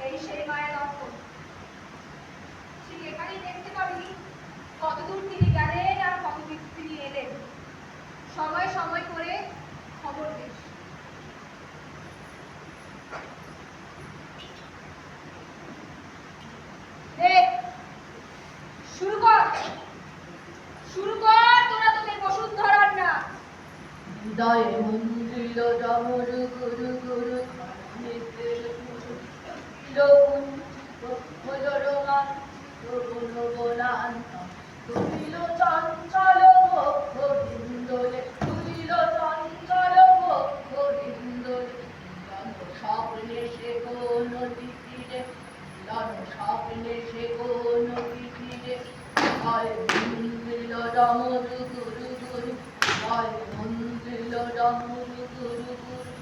এই সেই মায়া লক্ষণ। ঠিক এখানেই দেখতে পাবি কতদূর তিনি গেলেন আর কতদূর তিনি এলেন। সময় সময় করে খবর দিস। শুরু কর তোরা তোদের বসুন্ধরার না। হৃদয়ে মন্দির ডমর গুরু গুরু তুলিল চঞ্চল বক্ষ হিন্দোলে, তুলিল চঞ্চল বক্ষ হিন্দোলে, স্বপ্নে সে কোন তীরে, স্বপ্নে সে কোন তীরে, হয় মন্দির ডমর গুরু গুরু, হয় মন্দির ডমর গুরু গুরু।